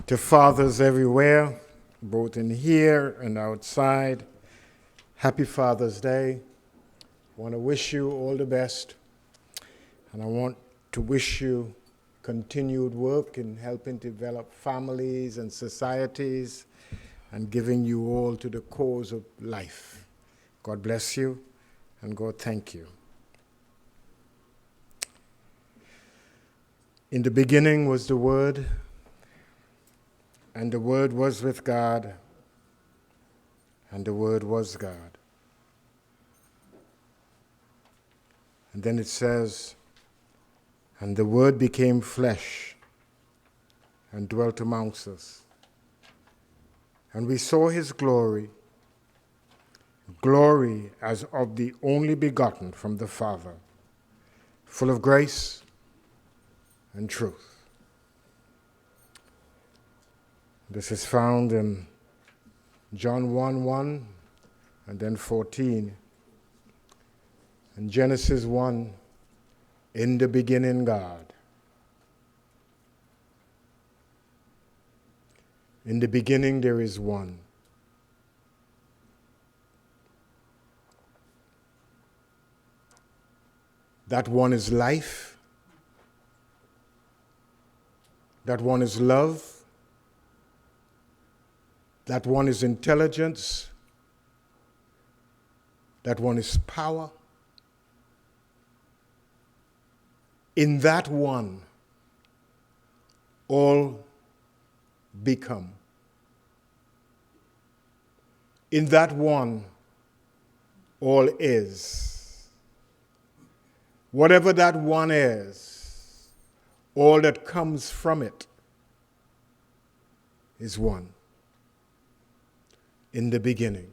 To fathers everywhere, both in here and outside, happy Father's Day. I want to wish you all the best, and I want to wish you continued work in helping develop families and societies and giving you all to the cause of life. God bless you, and God thank you. In the beginning was the Word, and the Word was with God, and the Word was God. And then it says, and the Word became flesh and dwelt amongst us. And we saw his glory, glory as of the only begotten from the Father, full of grace and truth. This is found in John 1:1 and then 14. And Genesis 1, in the beginning God. In the beginning there is one. That one is life. That one is love. That one is intelligence. That one is power. In that one, all become. In that one, all is. Whatever that one is, all that comes from it is one. In the beginning.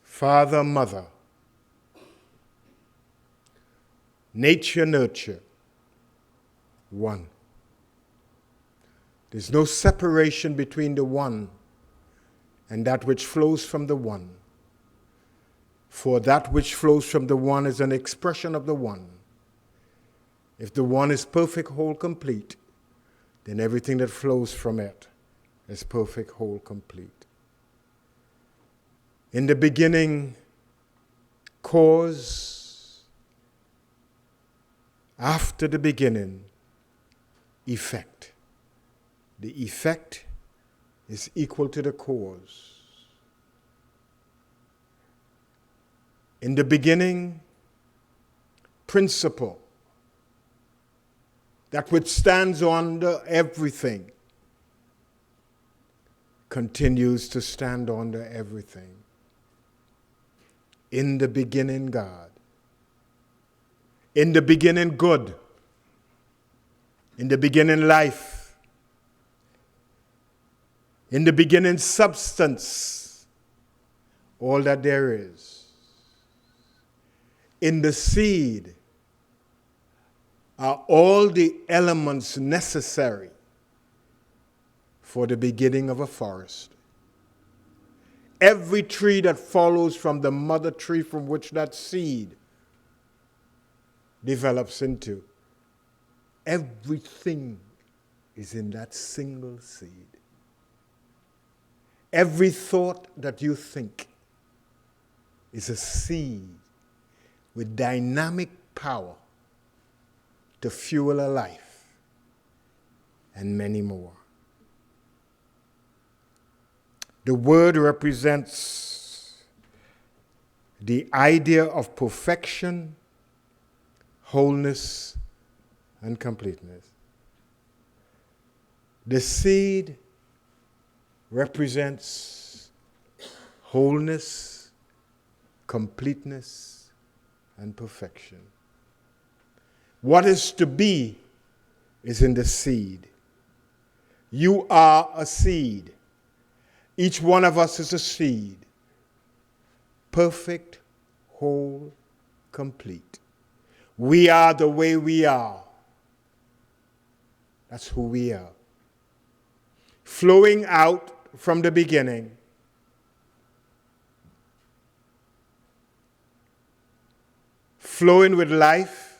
Father, mother. Nature, nurture. One. There's no separation between the one and that which flows from the one. For that which flows from the one is an expression of the one. If the one is perfect, whole, complete, then everything that flows from it is perfect, whole, complete. In the beginning, cause. After the beginning, effect. The effect is equal to the cause. In the beginning, principle. That which stands under everything continues to stand under everything. In the beginning, God. In the beginning, good. In the beginning, life. In the beginning, substance. All that there is. In the seed are all the elements necessary for the beginning of a forest. Every tree that follows from the mother tree from which that seed develops into, everything is in that single seed. Every thought that you think is a seed with dynamic power to fuel a life, and many more. The word represents the idea of perfection, wholeness, and completeness. The seed represents wholeness, completeness, and perfection. What is to be is in the seed. You are a seed. Each one of us is a seed. Perfect, whole, complete. We are the way we are. That's who we are. Flowing out from the beginning. Flowing with life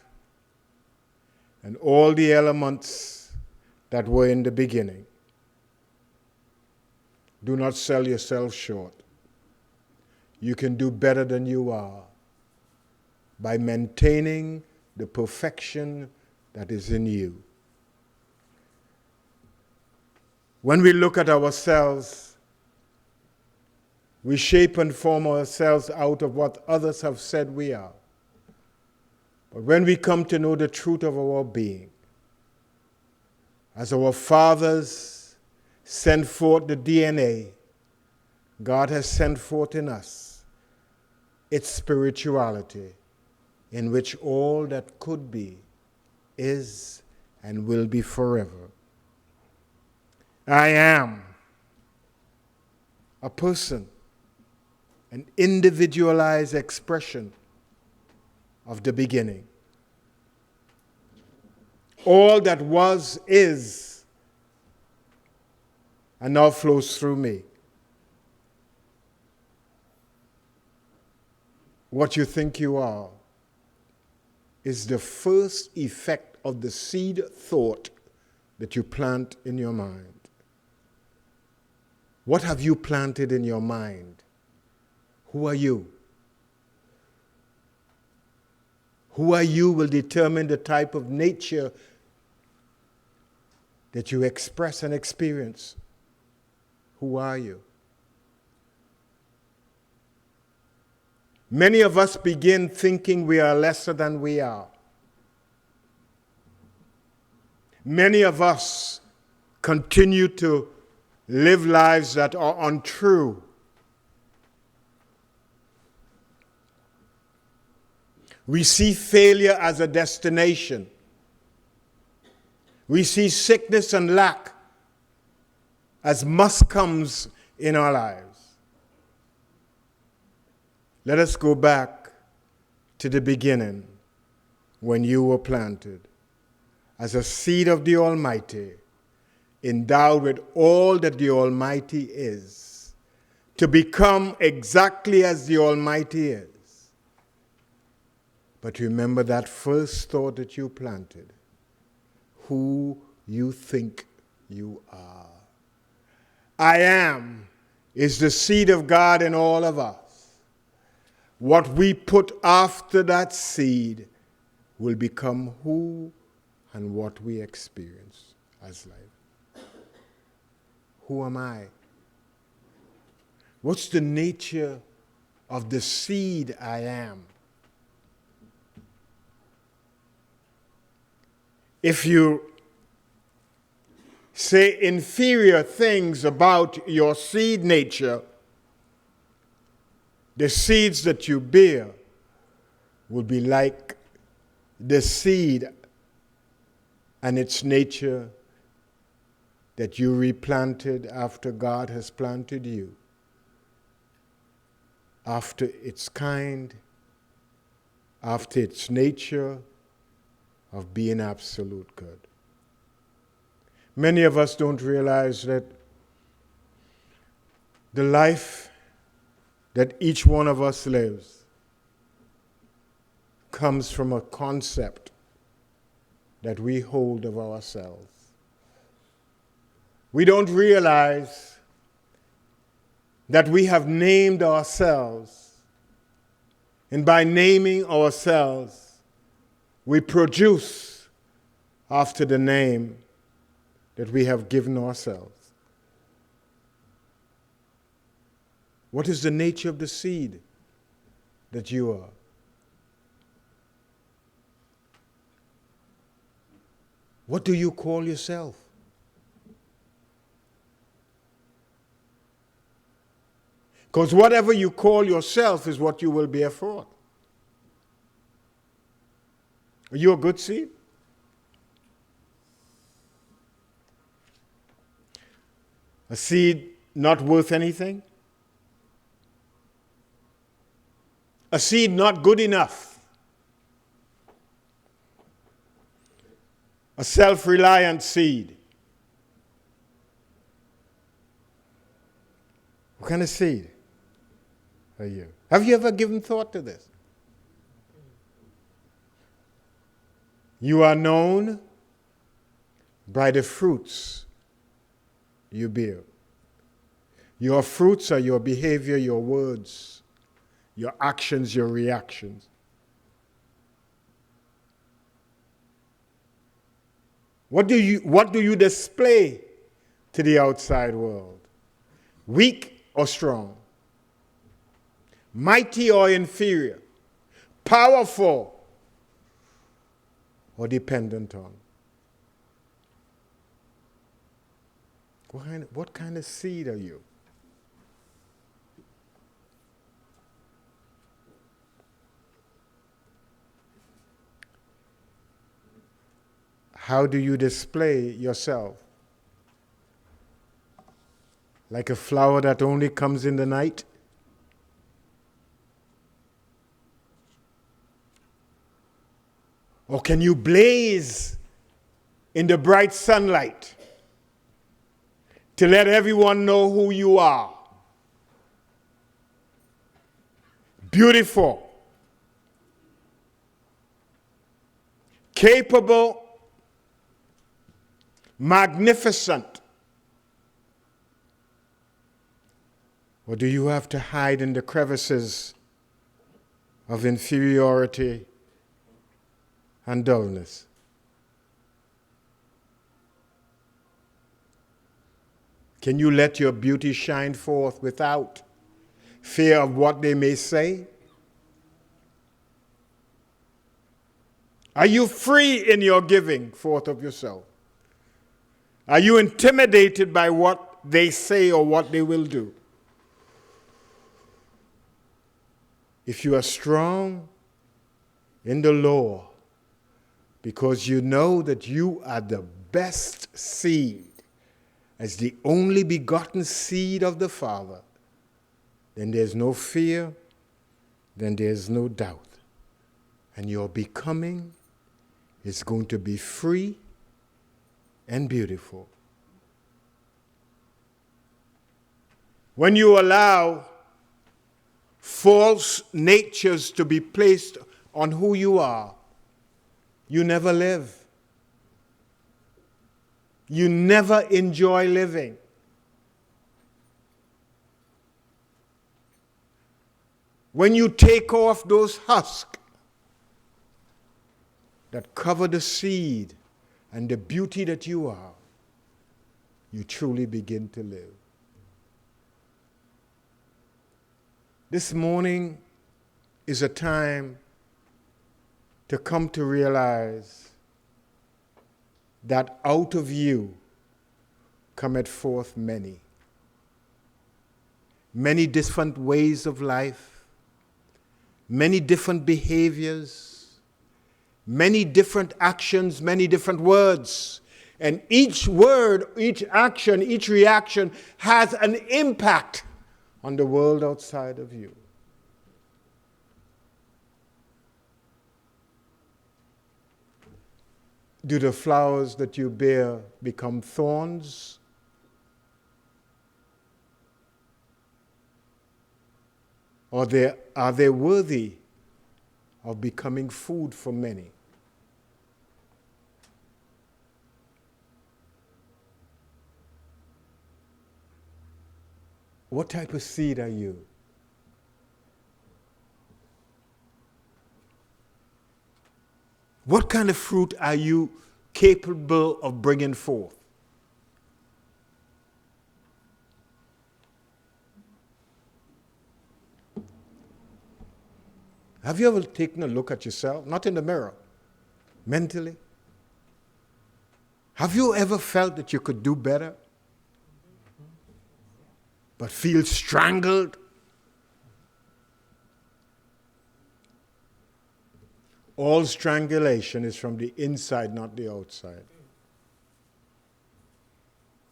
and all the elements that were in the beginning. Do not sell yourself short. You can do better than you are by maintaining the perfection that is in you. When we look at ourselves, we shape and form ourselves out of what others have said we are. But when we come to know the truth of our being, as our fathers sent forth the DNA, God has sent forth in us its spirituality, in which all that could be, is, and will be forever. I am a person, an individualized expression of the beginning. All that was, is, and now flows through me. What you think you are is the first effect of the seed thought that you plant in your mind. What have you planted in your mind? Who are you? Who are you will determine the type of nature that you express and experience. Who are you? Many of us begin thinking we are lesser than we are. Many of us continue to live lives that are untrue. We see failure as a destination. We see sickness and lack as must-comes in our lives. Let us go back to the beginning when you were planted as a seed of the Almighty, endowed with all that the Almighty is, to become exactly as the Almighty is. But remember that first thought that you planted, who you think you are. I am is the seed of God in all of us. What we put after that seed will become who and what we experience as life. Who am I? What's the nature of the seed I am? If you say inferior things about your seed nature, the seeds that you bear will be like the seed and its nature that you replanted after God has planted you, after its kind, after its nature of being absolute good. Many of us don't realize that the life that each one of us lives comes from a concept that we hold of ourselves. We don't realize that we have named ourselves, and by naming ourselves, we produce after the name that we have given ourselves. What is the nature of the seed that you are? What do you call yourself? Because whatever you call yourself is what you will bear forth. Are you a good seed? A seed not worth anything? A seed not good enough? A self-reliant seed? What kind of seed are you? Have you ever given thought to this? You are known by the fruits you bear. Your fruits are your behavior, your words, your actions, your reactions. What do you display to the outside world? Weak or strong? Mighty or inferior? Powerful or dependent on? What kind of seed are you? How do you display yourself? Like a flower that only comes in the night? Or can you blaze in the bright sunlight to let everyone know who you are? Beautiful, capable, magnificent. Or do you have to hide in the crevices of inferiority and dullness? Can you let your beauty shine forth without fear of what they may say? Are you free in your giving forth of yourself? Are you intimidated by what they say or what they will do? If you are strong in the Lord, because you know that you are the best seed, as the only begotten seed of the Father, then there's no fear, then there's no doubt. And your becoming is going to be free and beautiful. When you allow false natures to be placed on who you are, you never live. You never enjoy living. When you take off those husks that cover the seed and the beauty that you are, you truly begin to live. This morning is a time to come to realize that out of you cometh forth many different ways of life, many different behaviors, many different actions, many different words. And each word, each action, each reaction has an impact on the world outside of you. Do the flowers that you bear become thorns? Or are they worthy of becoming food for many? What type of seed are you? What kind of fruit are you capable of bringing forth? Have you ever taken a look at yourself? Not in the mirror, mentally. Have you ever felt that you could do better, but feel strangled? All strangulation is from the inside, not the outside.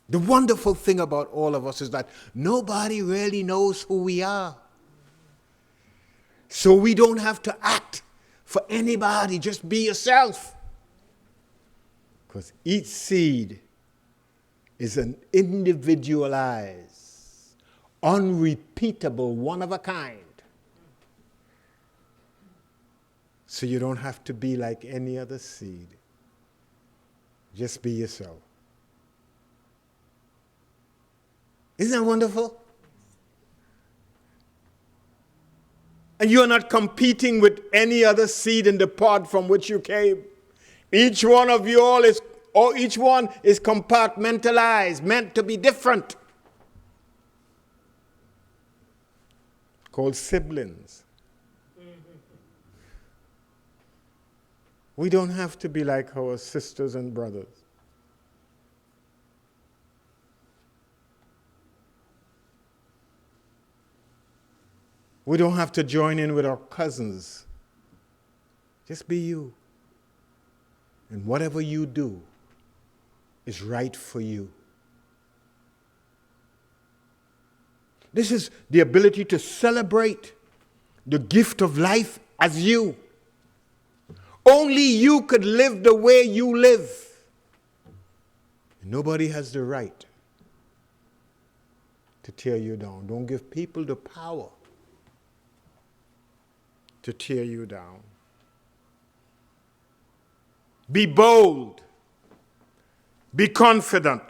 The wonderful thing about all of us is that nobody really knows who we are. So we don't have to act for anybody. Just be yourself. Because each seed is an individualized, unrepeatable, one of a kind. So you don't have to be like any other seed. Just be yourself. Isn't that wonderful? And you're not competing with any other seed in the pod from which you came. Each one of you all is, or each one is compartmentalized, meant to be different. Called siblings. We don't have to be like our sisters and brothers. We don't have to join in with our cousins. Just be you. And whatever you do is right for you. This is the ability to celebrate the gift of life as you. Only you could live the way you live. Nobody has the right to tear you down. Don't give people the power to tear you down. Be bold. Be confident.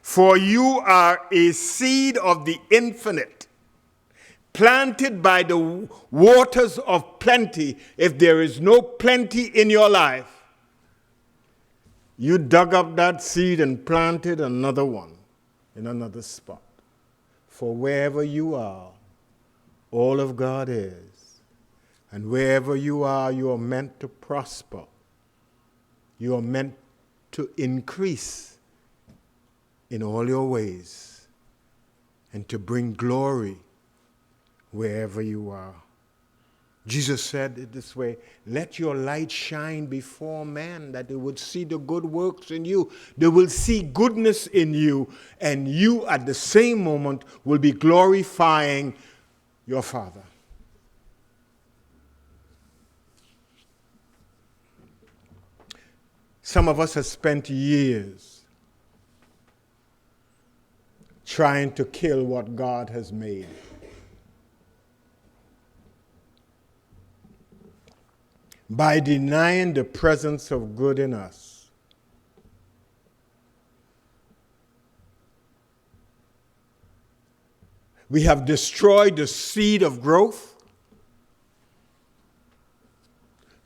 For you are a seed of the infinite, planted by the waters of plenty. If there is no plenty in your life, you dug up that seed and planted another one in another spot. For wherever you are, all of God is. And wherever you are meant to prosper. You are meant to increase in all your ways and to bring glory wherever you are. Jesus said it this way, let your light shine before men that they would see the good works in you. They will see goodness in you, and you at the same moment will be glorifying your Father. Some of us have spent years trying to kill what God has made. By denying the presence of good in us. We have destroyed the seed of growth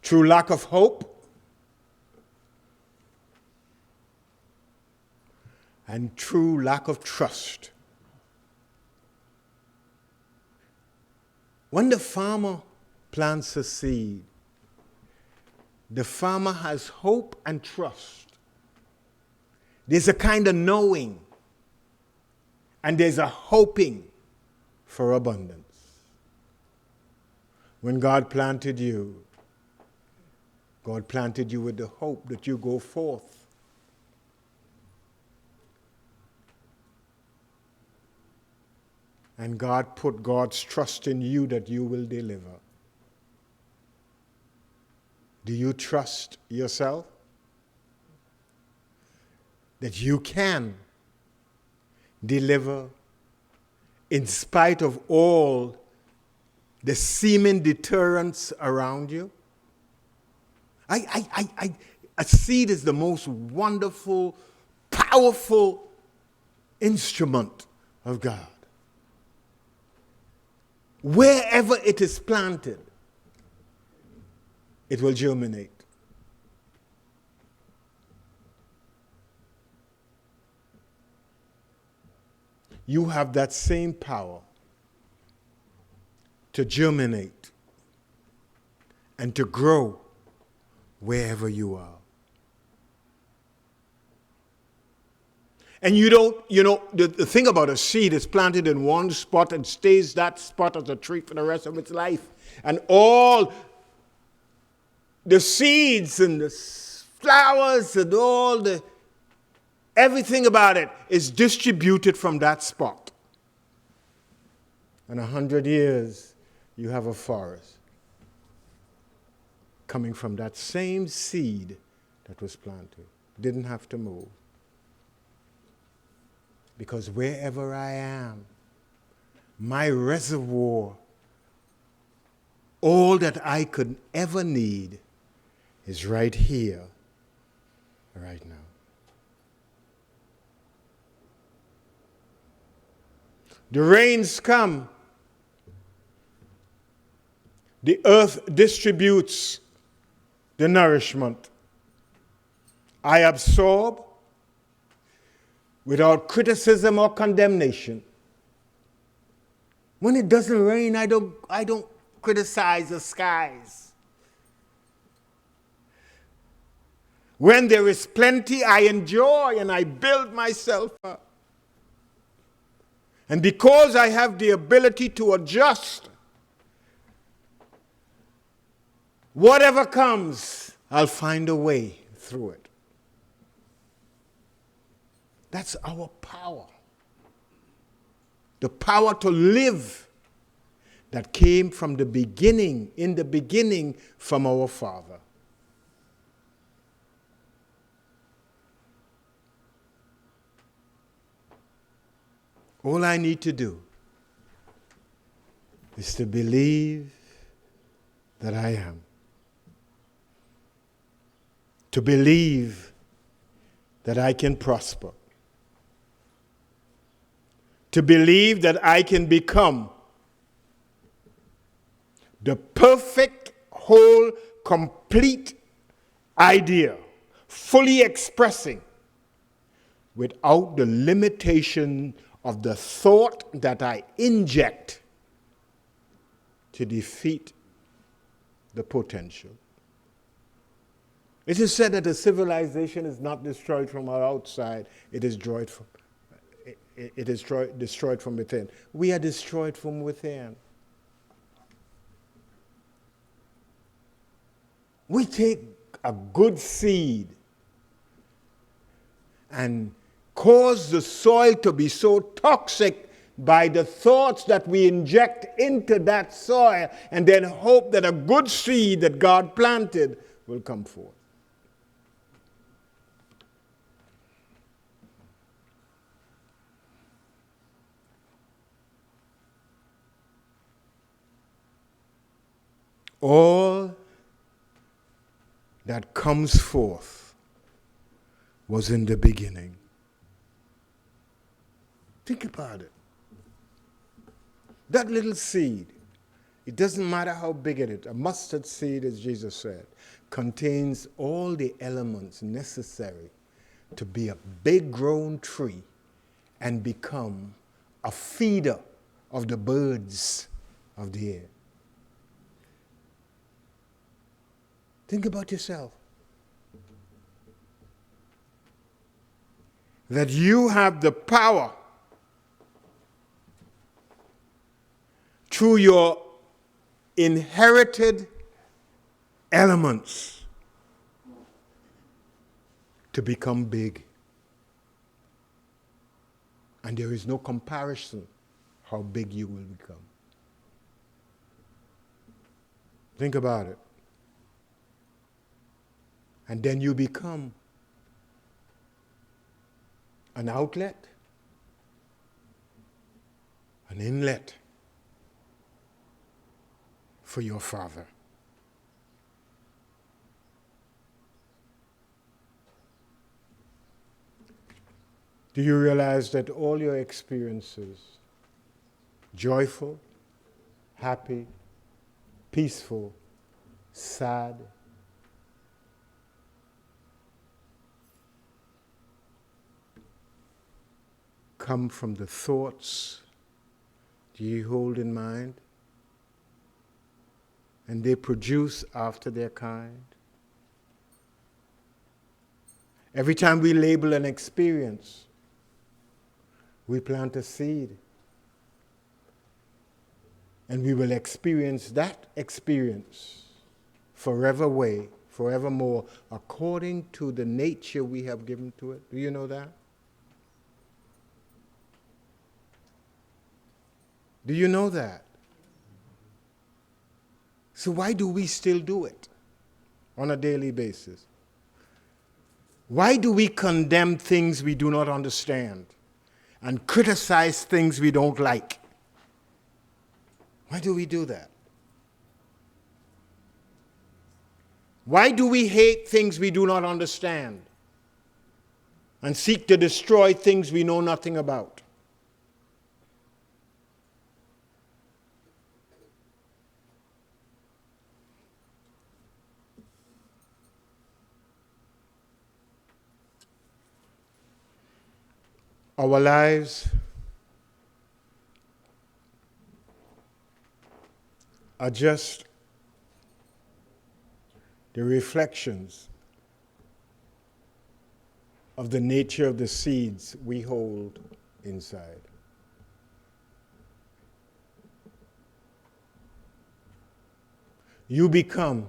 through lack of hope and through lack of trust. When the farmer plants a seed, the farmer has hope and trust. There's a kind of knowing, and there's a hoping for abundance. When God planted you with the hope that you go forth. And God put God's trust in you that you will deliver. Do you trust yourself? That you can deliver in spite of all the seeming deterrence around you? A seed is the most wonderful, powerful instrument of God. Wherever it is planted, it will germinate. You have that same power to germinate and to grow wherever you are. And the thing about a seed is planted in one spot and stays that spot as a tree for the rest of its life. And all the seeds and the flowers and everything about it is distributed from that spot. In 100 years, you have a forest coming from that same seed that was planted. Didn't have to move. Because wherever I am, my reservoir, all that I could ever need is right here right now. The rains come. The earth distributes the nourishment. I absorb without criticism or condemnation. When it doesn't rain, I don't criticize the skies. When there is plenty, I enjoy and I build myself up. And because I have the ability to adjust, whatever comes, I'll find a way through it. That's our power. The power to live that came from the beginning, in the beginning, from our Father. All I need to do is to believe that I am. To believe that I can prosper. To believe that I can become the perfect, whole, complete idea, fully expressing without the limitation of the thought that I inject to defeat the potential. It is said that a civilization is not destroyed from outside, it is destroyed from within. We are destroyed from within. We take a good seed and cause the soil to be so toxic by the thoughts that we inject into that soil, and then hope that a good seed that God planted will come forth. All that comes forth was in the beginning. Think about it. That little seed, it doesn't matter how big it is, a mustard seed, as Jesus said, contains all the elements necessary to be a big grown tree and become a feeder of the birds of the air. Think about yourself. That you have the power through your inherited elements to become big. And there is no comparison how big you will become. Think about it. And then you become an outlet, an inlet for your Father. Do you realize that all your experiences, joyful, happy, peaceful, sad, come from the thoughts you hold in mind, and they produce after their kind? Every time we label an experience, we plant a seed, and we will experience that experience forevermore, according to the nature we have given to it. Do you know that? Do you know that? So why do we still do it on a daily basis? Why do we condemn things we do not understand and criticize things we don't like? Why do we do that? Why do we hate things we do not understand? and seek to destroy things we know nothing about. Our lives are just the reflections of the nature of the seeds we hold inside. You become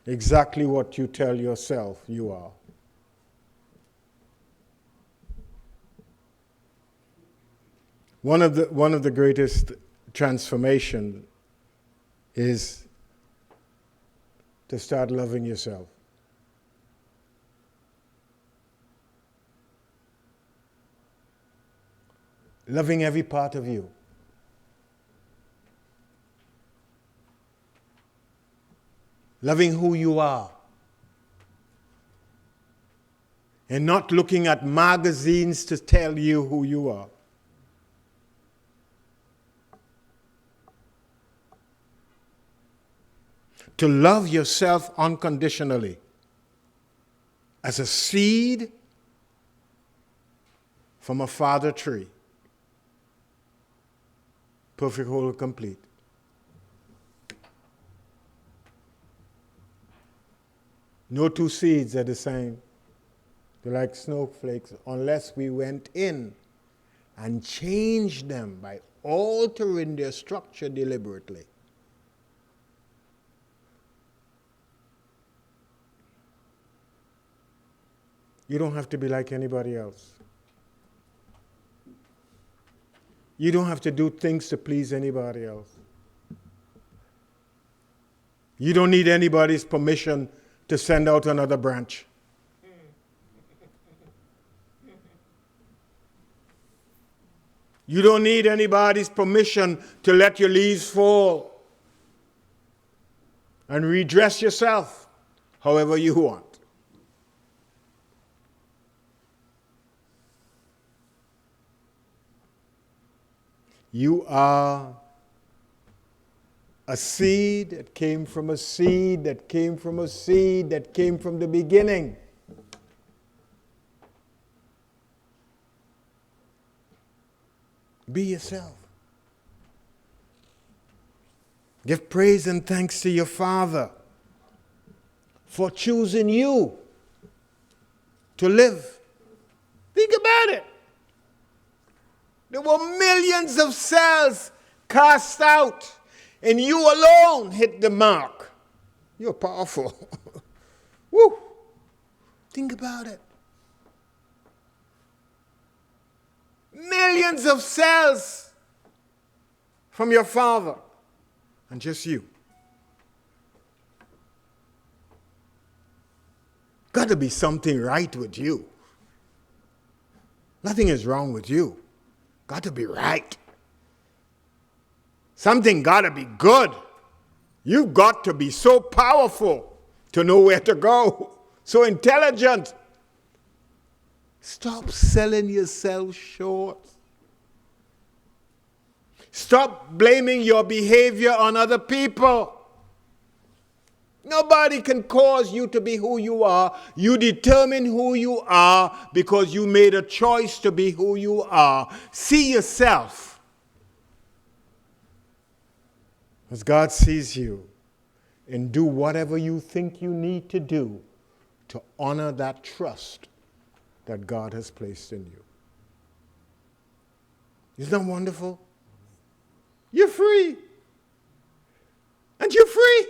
exactly what you tell yourself you are. One of the greatest transformation is to start loving yourself. Loving every part of you. Loving who you are. And not looking at magazines to tell you who you are. To love yourself unconditionally as a seed from a father tree. Perfect, whole, and complete. No two seeds are the same. They're like snowflakes unless we went in and changed them by altering their structure deliberately. You don't have to be like anybody else. You don't have to do things to please anybody else. You don't need anybody's permission to send out another branch. You don't need anybody's permission to let your leaves fall and redress yourself however you want. You are a seed that came from a seed that came from a seed that came from the beginning. Be yourself. Give praise and thanks to your Father for choosing you to live. Think about it. There were millions of cells cast out, and you alone hit the mark. You're powerful. Woo! Think about it. Millions of cells from your Father, and just you. Got to be something right with you. Nothing is wrong with you. Got to be right. Something got to be good. You've got to be so powerful to know where to go. So intelligent. Stop selling yourself short. Stop blaming your behavior on other people. Nobody can cause you to be who you are. You determine who you are because you made a choice to be who you are. See yourself as God sees you, and do whatever you think you need to do to honor that trust that God has placed in you. Isn't that wonderful? You're free. And you're free.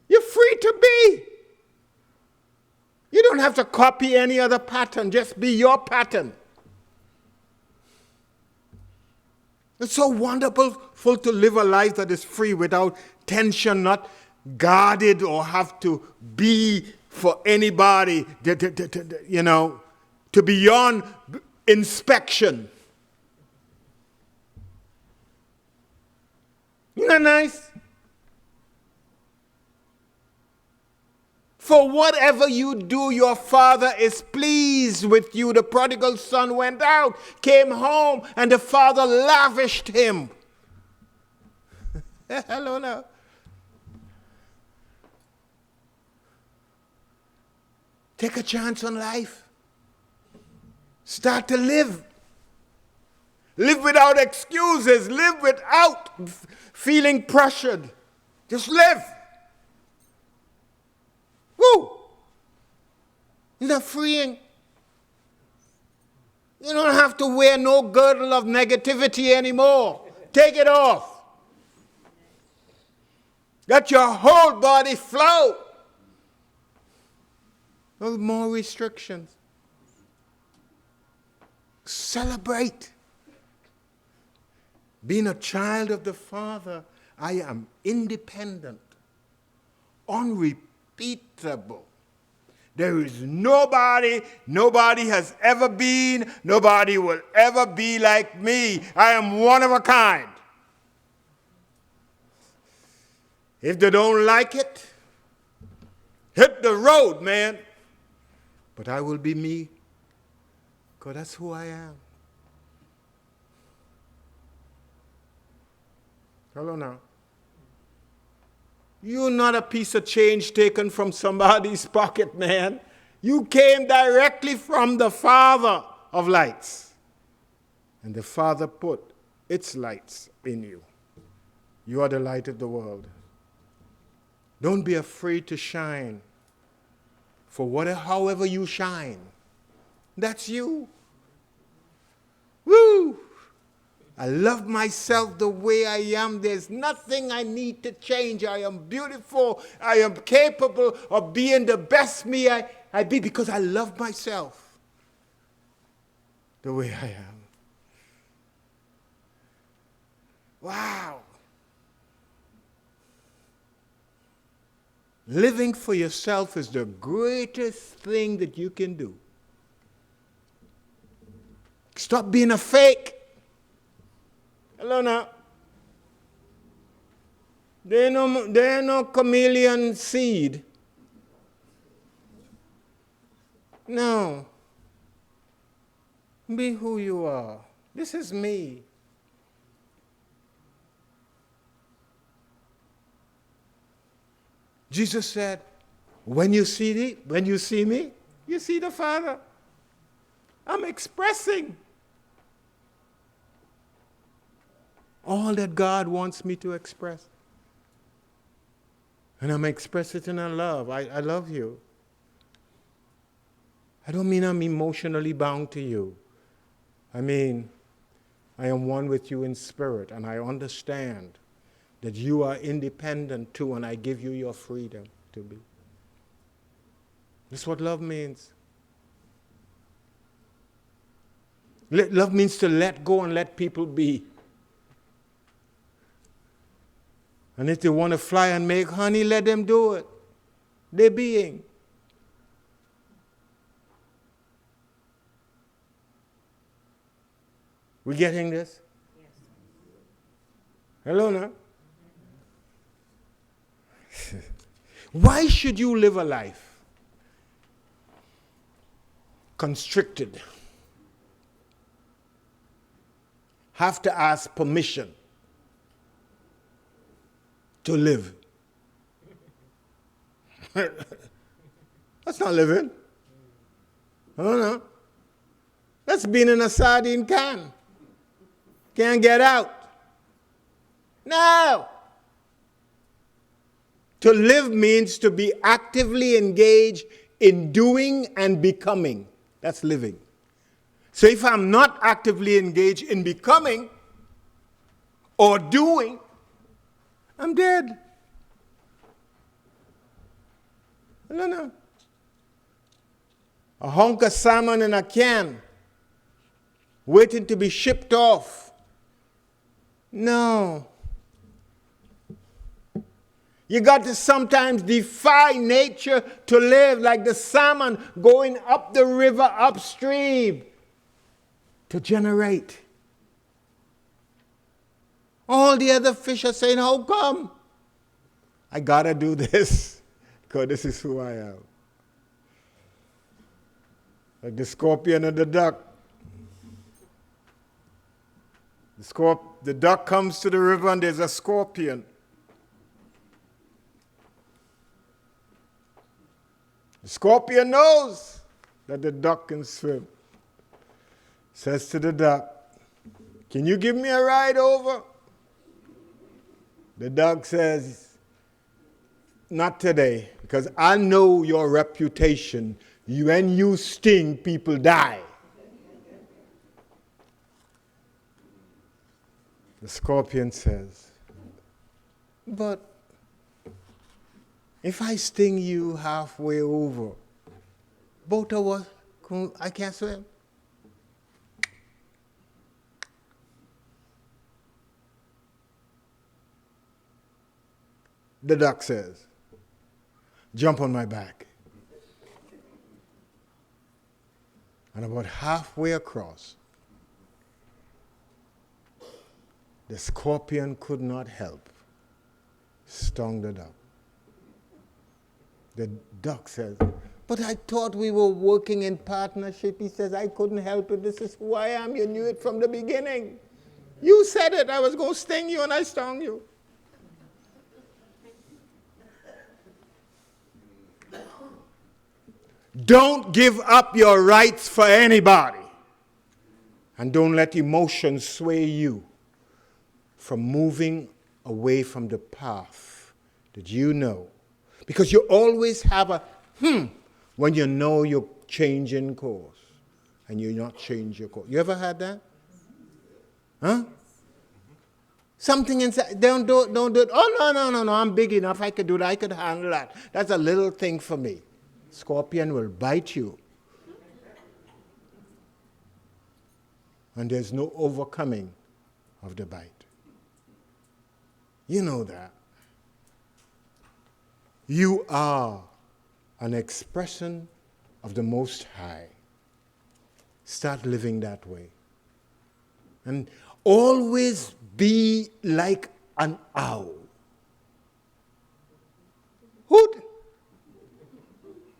You're free to be. You don't have to copy any other pattern. Just be your pattern. It's so wonderful to live a life that is free without tension, not guarded or have to be for anybody, to beyond inspection. Isn't that nice? For whatever you do, your Father is pleased with you. The prodigal son went out, came home, and the Father lavished him. Hello now. Take a chance on life. Start to live. Live without excuses. Live without feeling pressured. Just live. Woo! Isn't that freeing? You don't have to wear no girdle of negativity anymore. Take it off. Let your whole body flow. No more restrictions. Celebrate. Being a child of the Father, I am independent, unrepeatable. There is nobody has ever been, nobody will ever be like me. I am one of a kind. If they don't like it, hit the road, man. But I will be me, because that's who I am. Hello now. You're not a piece of change taken from somebody's pocket, man. You came directly from the Father of lights. And the Father put its lights in you. You are the light of the world. Don't be afraid to shine. For however you shine, that's you. Woo! I love myself the way I am. There's nothing I need to change. I am beautiful. I am capable of being the best me I be because I love myself the way I am. Wow. Living for yourself is the greatest thing that you can do. Stop being a fake. Hello now. There ain't no chameleon seed. No. Be who you are. This is me. Jesus said, when you see me, you see the Father. I'm expressing all that God wants me to express. And I'm expressing it in love. I love you. I don't mean I'm emotionally bound to you. I mean, I am one with you in spirit, and I understand that you are independent too, and I give you your freedom to be. That's what love means. Love means to let go and let people be. And if they want to fly and make honey, let them do it. They're being. We getting this? Yes. Hello now. Why should you live a life constricted? Have to ask permission to live. That's not living. No. That's being in a sardine can. Can't get out. No. To live means to be actively engaged in doing and becoming. That's living. So if I'm not actively engaged in becoming or doing, I'm dead. No. A hunk of salmon in a can, waiting to be shipped off. No. You got to sometimes defy nature to live, like the salmon going up the river upstream to generate. All the other fish are saying, how come? I got to do this. because this is who I am. Like the scorpion and the duck. The duck comes to the river and there's a scorpion. The scorpion knows that the duck can swim. Says to the duck, "Can you give me a ride over?" The duck says, "Not today, because I know your reputation. When you sting, people die." The scorpion says, "But if I sting you halfway over, both of us, I can't swim." The duck says, "Jump on my back." And about halfway across, the scorpion could not help, stung the duck. The duck says, "But I thought we were working in partnership." He says, "I couldn't help it. This is who I am. You knew it from the beginning. You said it. I was going to sting you and I stung you." Don't give up your rights for anybody. And don't let emotions sway you from moving away from the path that you know. Because you always have a when you know you're changing course and you're not changing your course. You ever had that? Huh? Something inside, don't do it. Oh, no, I'm big enough. I could do that. I could handle that. That's a little thing for me. Scorpion will bite you. And there's no overcoming of the bite. You know that. You are an expression of the Most High. Start living that way. And always be like an owl. Hoot!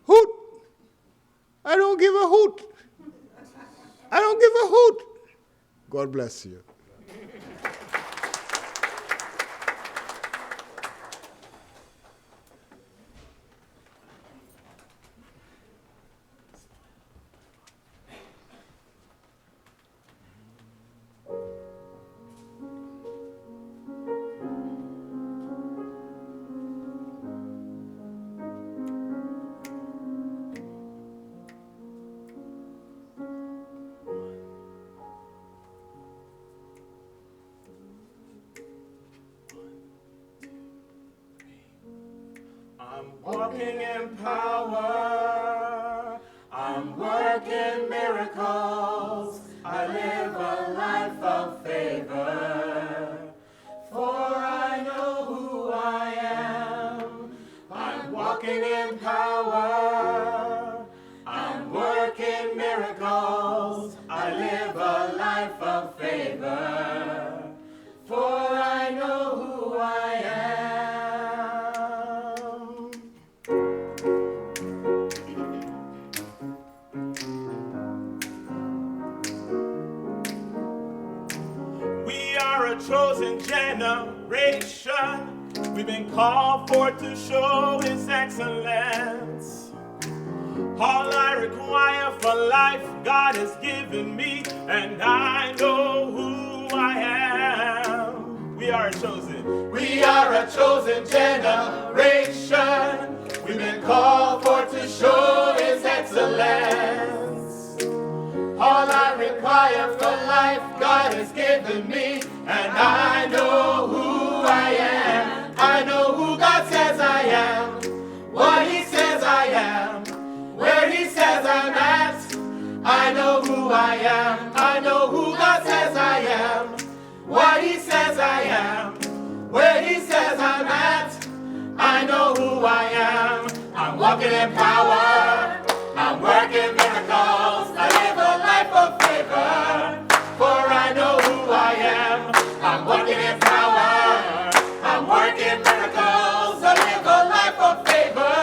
Hoot! I don't give a hoot. I don't give a hoot. God bless you. I'm walking in power, I'm working miracles, I live a life of favor, for I know who I am. I'm walking in power, I'm working miracles, I live a life of favor, for I know who I am. We are a chosen generation. We've been called for to show His excellence. All I require for life, God has given me, and I know who I am. We are a chosen. We are a chosen generation. We've been called for to show His excellence. All I require for life, God has given me, and I know who I am. I know who God says I am, what He says I am, where He says I'm at. I know who I am. I know who God says I am, what He says I am, where He says I'm at. I know who I am. I'm walking in power, I'm working miracles, I live a life of favor, for I know who I am. I'm walking in power, I'm working miracles, I live a life of favor,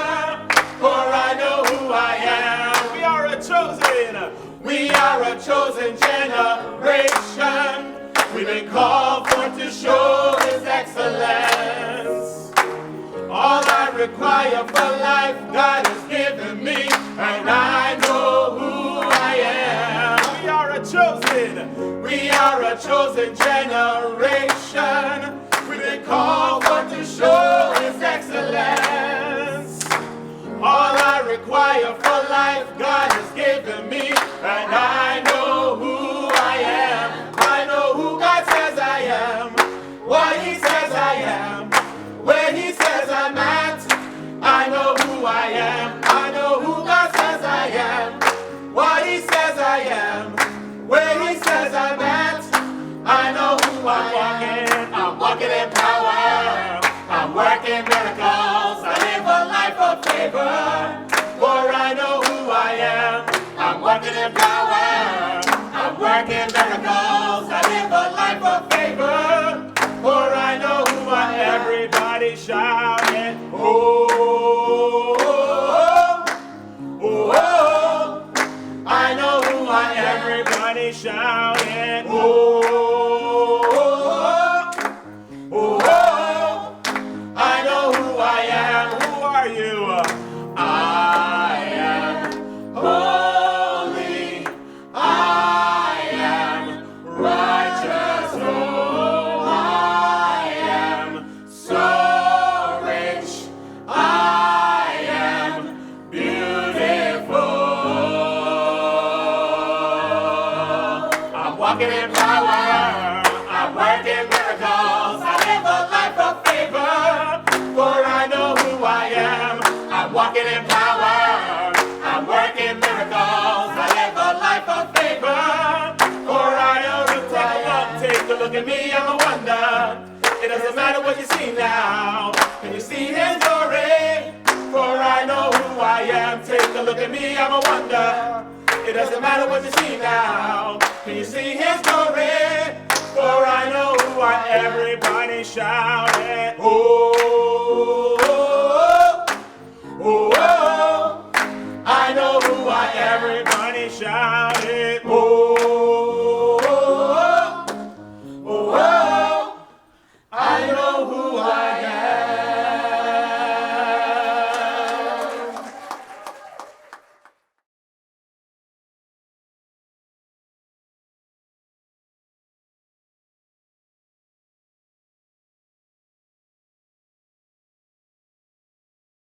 called for to show His excellence. All I require for life, God has given me, and I know who I am. We are a chosen generation. We've been called for to show His excellence. All I require for life, God has given me, and I know who I am. I know who God says I am, what He says I am, where He says I'm at. I know who I am. I know who God says I am, what He says I am, where He says I'm at. I know who I am. I'm walking in power. I'm working miracles. I live a life of favor, for I know who I am. I'm walking in power. I'm working miracles. I live a life of favor, for I know who I am. Everybody shout it. Oh, oh, oh, oh. I know who I am. Everybody shout it. Oh, oh, oh, oh. I know who I am. Who are you? I am holy. I am righteous. Oh, I am so rich. I am beautiful. I'm walking in power. I'm working miracles. I live a life of favor, for I know who I am. I'm walking in power. I'm working miracles. I live a life of favor, for I know who I am. Take a look at me, I'm a wonder. It doesn't matter what you see now. Can you see His glory? For I know who I am. Take a look at me, I'm a wonder. It doesn't matter what you see now. Can you see His glory? For I know who I am. Everybody shout it. Oh, oh, oh, oh. I know who I am. Everybody shout it. Oh.